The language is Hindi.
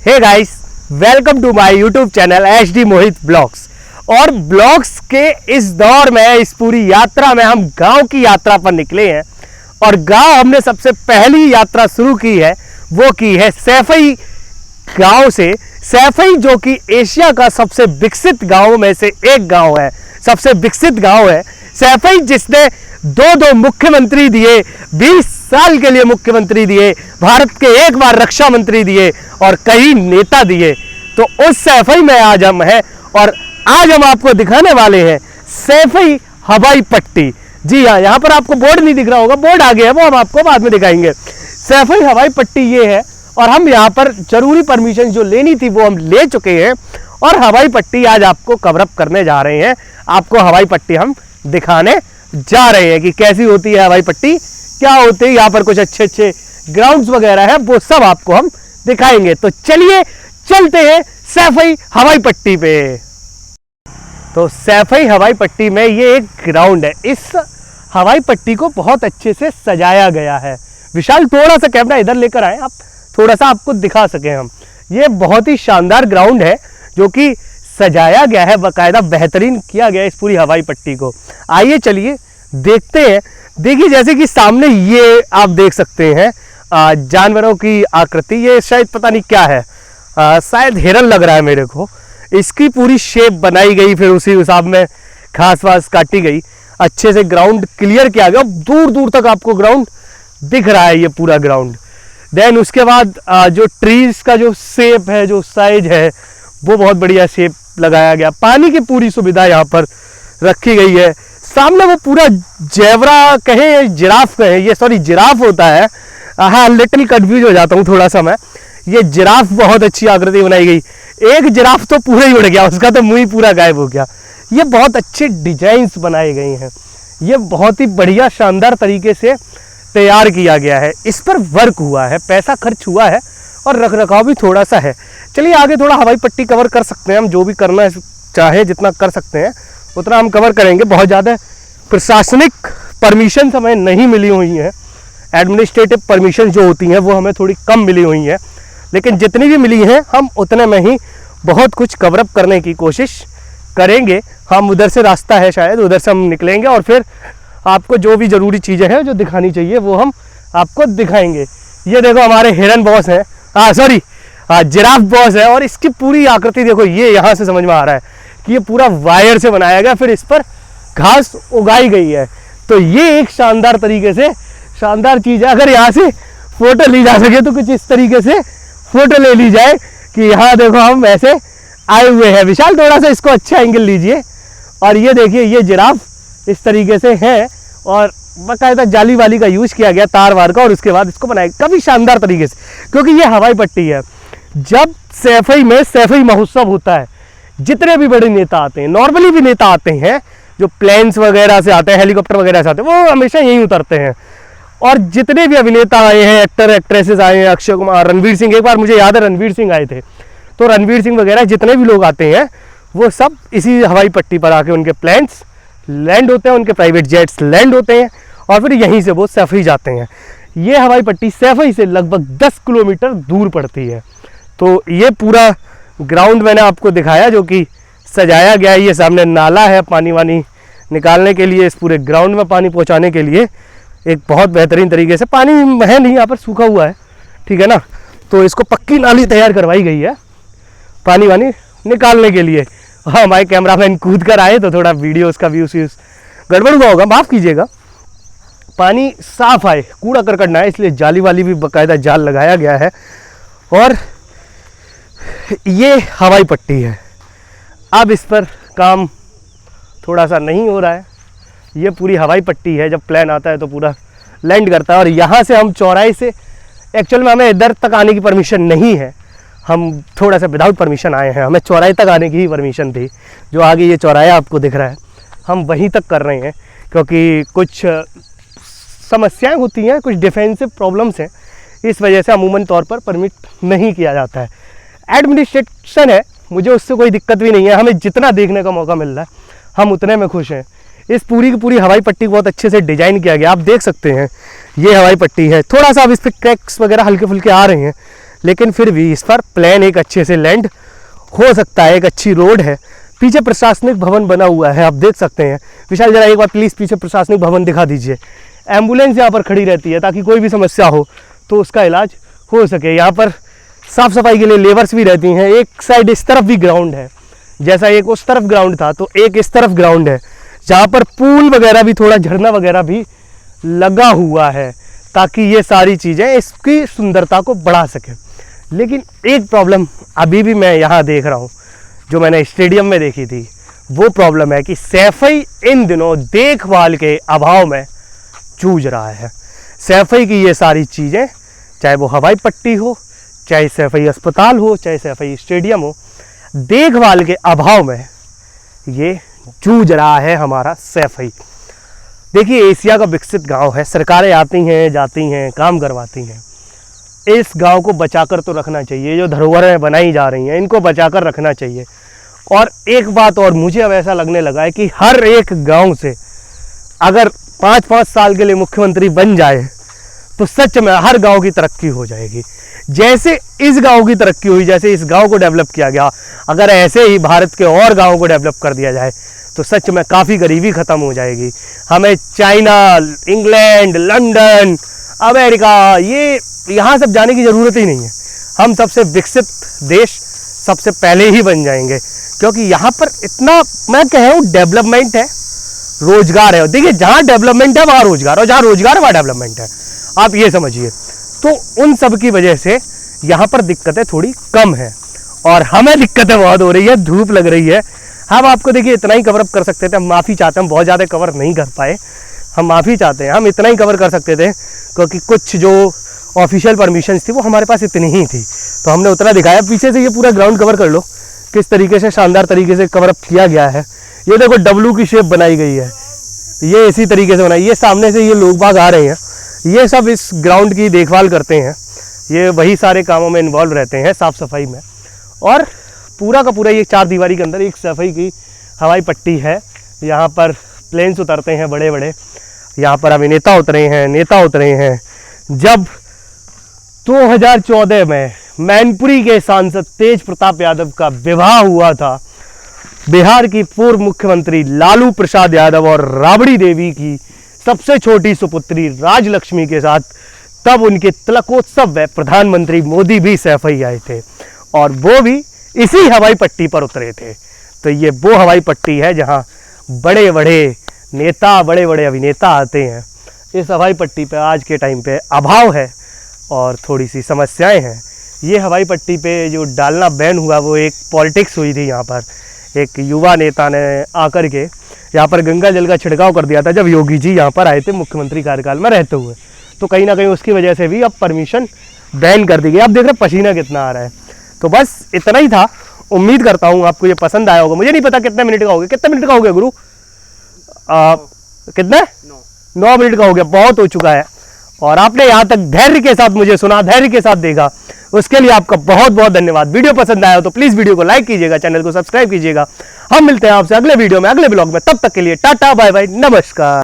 Hey guys, welcome to my YouTube channel HD Mohit blogs. और ब्लॉग्स के इस दौर में, इस पूरी यात्रा में हम गांव की यात्रा पर निकले हैं। और गांव हमने सबसे पहली यात्रा शुरू की है, वो की है सैफई गांव से। सैफई जो कि एशिया का सबसे विकसित गांव में से एक गांव है, सबसे विकसित गांव है सैफई, जिसने दो मुख्यमंत्री दिए, 20 साल के लिए मुख्यमंत्री दिए, भारत के एक बार रक्षा मंत्री दिए और कई नेता दिए। तो उस सैफई में आज हम हैं और आज हम आपको दिखाने वाले हैं सैफई हवाई पट्टी। जी हाँ, यहाँ पर आपको बोर्ड नहीं दिख रहा होगा, बोर्ड आगे है, वो हम आपको बाद में दिखाएंगे। सैफई हवाई पट्टी ये है और हम यहाँ पर जरूरी परमिशन जो लेनी थी वो हम ले चुके हैं और हवाई पट्टी आज आपको कवर अप करने जा रहे हैं। आपको हवाई पट्टी हम दिखाने जा रहे हैं कि कैसी होती है हवाई पट्टी, क्या होते हैं यहाँ पर, कुछ अच्छे अच्छे ग्राउंड्स वगैरह है, वो सब आपको हम दिखाएंगे। तो चलिए चलते हैं सैफई हवाई पट्टी पे। तो सैफई हवाई पट्टी में ये एक ग्राउंड है। इस हवाई पट्टी को बहुत अच्छे से सजाया गया है। विशाल, थोड़ा सा कैमरा इधर लेकर आए आप, थोड़ा सा आपको दिखा सके हम। ये बहुत ही शानदार ग्राउंड है जो कि सजाया गया है, बाकायदा बेहतरीन किया गया है इस पूरी हवाई पट्टी को। आइए चलिए देखते हैं। देखिए, जैसे कि सामने ये आप देख सकते हैं जानवरों की आकृति, ये शायद पता नहीं क्या है, शायद हिरन लग रहा है मेरे को। इसकी पूरी शेप बनाई गई, फिर उसी हिसाब में घास वास काटी गई, अच्छे से ग्राउंड क्लियर किया गया। दूर दूर तक आपको ग्राउंड दिख रहा है, ये पूरा ग्राउंड। देन उसके बाद जो ट्रीज का जो शेप है, जो साइज है, वो बहुत बढ़िया शेप लगाया गया। पानी की पूरी सुविधा यहाँ पर रखी गई है। सामने वो पूरा जेबरा कहें, जिराफ कहें, ये सॉरी जिराफ होता है। हाँ, लिटिल कंफ्यूज हो जाता हूँ थोड़ा सा मैं। ये जिराफ बहुत अच्छी आकृति बनाई गई। एक जिराफ तो पूरा ही उड़ गया, उसका तो मुंह ही पूरा गायब हो गया। ये बहुत अच्छे डिजाइन्स बनाए गए हैं, ये बहुत ही बढ़िया शानदार तरीके से तैयार किया गया है। इस पर वर्क हुआ है, पैसा खर्च हुआ है और रख रखाव भी थोड़ा सा है। चलिए आगे थोड़ा हवाई पट्टी कवर कर सकते हैं हम, जो भी करना चाहे जितना कर सकते हैं उतना हम कवर करेंगे। बहुत ज़्यादा प्रशासनिक परमिशन हमें नहीं मिली हुई हैं, एडमिनिस्ट्रेटिव परमिशन जो होती हैं वो हमें थोड़ी कम मिली हुई हैं, लेकिन जितनी भी मिली हैं हम उतने में ही बहुत कुछ कवर अप करने की कोशिश करेंगे। हम उधर से रास्ता है, शायद उधर से हम निकलेंगे और फिर आपको जो भी ज़रूरी चीज़ें हैं जो दिखानी चाहिए वो हम आपको दिखाएंगे। ये देखो हमारे हिरन बॉस हैं, सॉरी जिराफ बॉस है, और इसकी पूरी आकृति देखो। ये यहाँ से समझ में आ रहा है कि ये पूरा वायर से बनाया गया, फिर इस पर घास उगाई गई है। तो ये एक शानदार तरीके से शानदार चीज़ है। अगर यहाँ से फोटो ली जा सके तो कुछ इस तरीके से फोटो ले ली जाए कि यहाँ देखो हम ऐसे आए हुए हैं। विशाल, थोड़ा सा इसको अच्छा एंगल लीजिए। और ये देखिए, ये जिराफ इस तरीके से है और बाकायदा जाली वाली का यूज किया गया, तार वार का, और उसके बाद इसको बनाया काफ़ी शानदार तरीके से, क्योंकि ये हवाई पट्टी है। जब सैफई में सैफई महोत्सव होता है, जितने भी बड़े नेता आते हैं, नॉर्मली भी नेता आते हैं जो प्लेन्स वगैरह से आते हैं, हेलीकॉप्टर वगैरह से आते हैं, वो हमेशा यहीं उतरते हैं। और जितने भी अभिनेता आए हैं, एक्टर एक्ट्रेसेस आए हैं, अक्षय कुमार, रणवीर सिंह, एक बार मुझे याद है रणवीर सिंह आए थे, तो रणवीर सिंह वगैरह जितने भी लोग आते हैं वो सब इसी हवाई पट्टी पर आके उनके प्लेन्स लैंड होते हैं, उनके प्राइवेट जेट्स लैंड होते हैं और फिर यहीं से वो सैफई जाते हैं। ये हवाई पट्टी सैफई से लगभग 10 किलोमीटर दूर पड़ती है। तो ये पूरा ग्राउंड मैंने आपको दिखाया जो कि सजाया गया है। ये सामने नाला है पानी वानी निकालने के लिए, इस पूरे ग्राउंड में पानी पहुंचाने के लिए एक बहुत बेहतरीन तरीके से। पानी है नहीं यहाँ पर, सूखा हुआ है, ठीक है ना, तो इसको पक्की नाली तैयार करवाई गई है पानी वानी निकालने के लिए। हाँ, हमारे कैमरामैन कूद कर आए तो थोड़ा वीडियो उसका व्यूज गड़बड़ हुआ होगा, माफ़ कीजिएगा। पानी साफ आए, कूड़ा करकट ना है, इसलिए जाली वाली भी बाकायदा जाल लगाया गया है। और ये हवाई पट्टी है। अब इस पर काम थोड़ा सा नहीं हो रहा है। ये पूरी हवाई पट्टी है, जब प्लेन आता है तो पूरा लैंड करता है। और यहाँ से हम चौराहे से, एक्चुअल में हमें इधर तक आने की परमिशन नहीं है, हम थोड़ा सा विदाउट परमिशन आए हैं। हमें चौराहे तक आने की ही परमिशन थी। जो आगे ये चौराहा आपको दिख रहा है, हम वहीं तक कर रहे हैं क्योंकि कुछ समस्याएं होती हैं, कुछ डिफेंसिव प्रॉब्लम्स हैं, इस वजह से अमूमन तौर पर परमिट नहीं किया जाता है। एडमिनिस्ट्रेशन है, मुझे उससे कोई दिक्कत भी नहीं है। हमें जितना देखने का मौका मिल रहा है हम उतने में खुश हैं। इस पूरी की पूरी हवाई पट्टी बहुत अच्छे से डिजाइन किया गया, आप देख सकते हैं। ये हवाई पट्टी है, थोड़ा सा अब इस पर क्रैक्स वगैरह हल्के फुल्के आ रहे हैं, लेकिन फिर भी इस पर प्लान एक अच्छे से लैंड हो सकता है। एक अच्छी रोड है, पीछे प्रशासनिक भवन बना हुआ है, आप देख सकते हैं। विशाल जरा एक बार प्लीज़ पीछे प्रशासनिक भवन दिखा दीजिए। एम्बुलेंस यहाँ पर खड़ी रहती है ताकि कोई भी समस्या हो तो उसका इलाज हो सके। यहाँ पर साफ़ सफाई के लिए लेबर्स भी रहती हैं। एक साइड इस तरफ भी ग्राउंड है, जैसा एक उस तरफ ग्राउंड था तो एक इस तरफ ग्राउंड है, जहाँ पर पूल वगैरह भी, थोड़ा झरना वगैरह भी लगा हुआ है ताकि ये सारी चीज़ें इसकी सुंदरता को बढ़ा सकें। लेकिन एक प्रॉब्लम अभी भी मैं यहाँ देख रहा हूँ, जो मैंने स्टेडियम में देखी थी, वो प्रॉब्लम है कि सैफई इन दिनों देखभाल के अभाव में जूझ रहा है। सैफई की ये सारी चीज़ें, चाहे वो हवाई पट्टी हो, चाहे सैफई अस्पताल हो, चाहे सैफई स्टेडियम हो, देखभाल के अभाव में ये जूझ रहा है हमारा सैफई। देखिए, एशिया का विकसित गांव है, सरकारें आती हैं जाती हैं, काम करवाती हैं। इस गांव को बचाकर तो रखना चाहिए। जो धरोहरें बनाई जा रही हैं इनको बचाकर रखना चाहिए। और एक बात और मुझे अब ऐसा लगने लगा है कि हर एक गांव से अगर 5-5 साल के लिए मुख्यमंत्री बन जाए तो सच में हर गांव की तरक्की हो जाएगी। जैसे इस गांव की तरक्की हुई, जैसे इस गांव को डेवलप किया गया, अगर ऐसे ही भारत के और गांवों को डेवलप कर दिया जाए तो सच में काफ़ी गरीबी ख़त्म हो जाएगी। हमें चाइना, इंग्लैंड, लंदन, अमेरिका, ये यहाँ सब जाने की ज़रूरत ही नहीं है। हम सबसे विकसित देश सबसे पहले ही बन जाएंगे, क्योंकि यहाँ पर इतना, मैं कह रहा हूँ, डेवलपमेंट है, रोजगार है। देखिए, जहाँ डेवलपमेंट है वहाँ रोजगार, और जहाँ रोजगार है वहाँ डेवलपमेंट है, आप ये समझिए। तो उन सब की वजह से यहाँ पर दिक्कतें थोड़ी कम है और हमें दिक्कतें बहुत हो रही है। धूप लग रही है। हम आपको देखिए इतना ही कवर अप कर सकते थे, हम माफ़ी चाहते हैं, हम बहुत ज़्यादा कवर नहीं कर पाए, हम माफ़ी चाहते हैं। हम इतना ही कवर कर सकते थे क्योंकि कुछ जो ऑफिशियल परमिशंस थी वो हमारे पास इतनी ही थी, तो हमने उतना दिखाया। पीछे से ये पूरा ग्राउंड कवर कर लो, किस तरीके से शानदार तरीके से कवर अप किया गया है। ये देखो डब्लू की शेप बनाई गई है, ये इसी तरीके से बनाई। ये सामने से ये लोग बाग आ रहे हैं, ये सब इस ग्राउंड की देखभाल करते हैं, ये वही सारे कामों में इन्वॉल्व रहते हैं, साफ़ सफाई में। और पूरा का पूरा ये 4 दीवारी के अंदर एक सफाई की हवाई पट्टी है। यहाँ पर प्लेन्स उतरते हैं बड़े बड़े, यहाँ पर अभिनेता उतरे हैं, नेता उतरे हैं। जब 2014 में मैनपुरी के सांसद तेज प्रताप यादव का विवाह हुआ था बिहार की पूर्व मुख्यमंत्री लालू प्रसाद यादव और राबड़ी देवी की सबसे छोटी सुपुत्री राजलक्ष्मी के साथ, तब उनके तिलकोत्सव में प्रधानमंत्री मोदी भी सैफई आए थे और वो भी इसी हवाई पट्टी पर उतरे थे। तो ये वो हवाई पट्टी है जहाँ बड़े बड़े नेता, बड़े बड़े अभिनेता आते हैं। इस हवाई पट्टी पे आज के टाइम पे अभाव है और थोड़ी सी समस्याएं हैं। ये हवाई पट्टी पे जो डालना बैन हुआ वो एक पॉलिटिक्स हुई थी। यहाँ पर एक युवा नेता ने आकर के यहाँ पर गंगा जल का छिड़काव कर दिया था जब योगी जी यहाँ पर आए थे मुख्यमंत्री कार्यकाल में रहते हुए, तो कहीं ना कहीं उसकी वजह से भी अब परमिशन बैन कर दी गई। आप देख रहे पसीना कितना आ रहा है। तो बस इतना ही था, उम्मीद करता हूँ आपको ये पसंद आया होगा। मुझे नहीं पता कितने मिनट का हो गया, कितने मिनट का हो गया गुरु? कितने? 9 मिनट का हो गया, बहुत हो चुका है। और आपने यहाँ तक धैर्य के साथ मुझे सुना, धैर्य के साथ देखा, उसके लिए आपका बहुत बहुत धन्यवाद। वीडियो पसंद आया हो तो प्लीज़ वीडियो को लाइक कीजिएगा, चैनल को सब्सक्राइब कीजिएगा। हम मिलते हैं आपसे अगले वीडियो में, अगले ब्लॉग में। तब तक के लिए टाटा बाय बाय, नमस्कार।